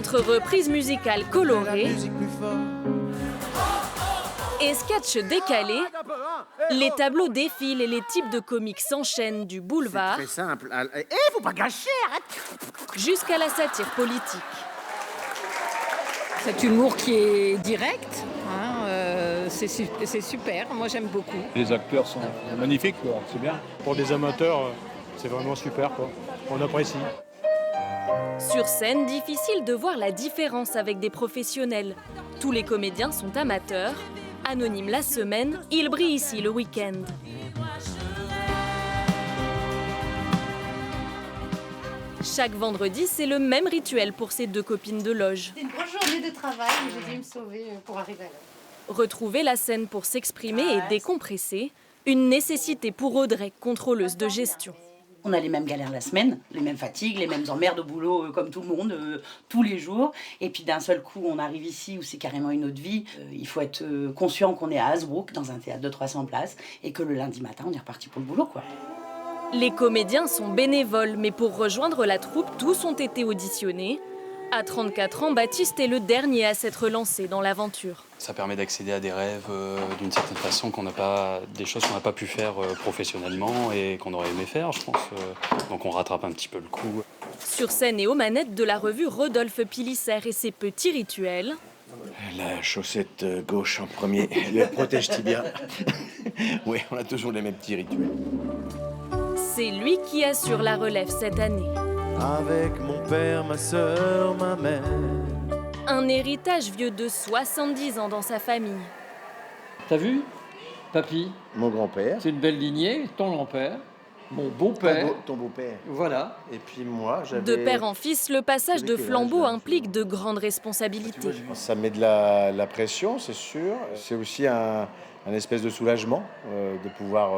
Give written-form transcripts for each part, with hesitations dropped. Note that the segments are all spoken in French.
Entre reprises musicales colorées et sketchs décalés, les tableaux défilent et les types de comiques s'enchaînent du boulevard Très simple. Faut pas gâcher, arrête. jusqu'à la satire politique. Cet humour qui est direct, c'est super, moi j'aime beaucoup. Les acteurs sont magnifiques, quoi. C'est bien. Pour des amateurs, c'est vraiment super, quoi. On apprécie. Sur scène, difficile de voir la différence avec des professionnels. Tous les comédiens sont amateurs. Anonymes la semaine, ils brillent ici le week-end. Chaque vendredi, c'est le même rituel pour ces deux copines de loge. C'est une grosse journée de travail, j'ai dû me sauver pour arriver à l'heure. Retrouver la scène pour s'exprimer et décompresser, une nécessité pour Audrey, contrôleuse de gestion. On a les mêmes galères la semaine, les mêmes fatigues, les mêmes emmerdes au boulot comme tout le monde, tous les jours. Et puis d'un seul coup, on arrive ici où c'est carrément une autre vie. Il faut être conscient qu'on est à Hasbrook, dans un théâtre de 300 places, et que le lundi matin, on est reparti pour le boulot, quoi. Les comédiens sont bénévoles, mais pour rejoindre la troupe, tous ont été auditionnés. À 34 ans, Baptiste est le dernier à s'être lancé dans l'aventure. Ça permet d'accéder à des rêves d'une certaine façon, des choses qu'on n'a pas pu faire professionnellement et qu'on aurait aimé faire, je pense. Donc on rattrape un petit peu le coup. Sur scène et aux manettes de la revue, Rodolphe Pilisser et ses petits rituels. La chaussette gauche en premier, le protège tibia. Oui, on a toujours les mêmes petits rituels. C'est lui qui assure la relève cette année. Avec mon père, ma sœur, ma mère. Un héritage vieux de 70 ans dans sa famille. T'as vu, papy? Mon grand-père. C'est une belle lignée, ton grand-père, mon beau-père. Ton beau-père. Voilà. Et puis moi, j'avais... De père en fils, le passage de quel flambeau âge, là, implique de grandes responsabilités. Ça met de la pression, c'est sûr. C'est aussi un espèce de soulagement de pouvoir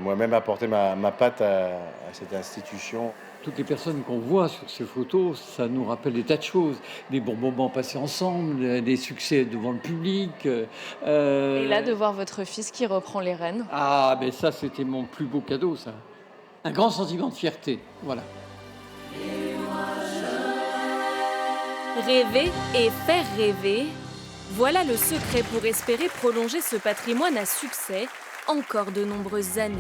moi-même apporter ma patte à cette institution. Toutes les personnes qu'on voit sur ces photos, ça nous rappelle des tas de choses. Des bons moments passés ensemble, des succès devant le public. Et là, de voir votre fils qui reprend les rênes. Ah, mais ça, c'était mon plus beau cadeau, ça. Un grand sentiment de fierté, voilà. Rêver et faire rêver, voilà le secret pour espérer prolonger ce patrimoine à succès encore de nombreuses années.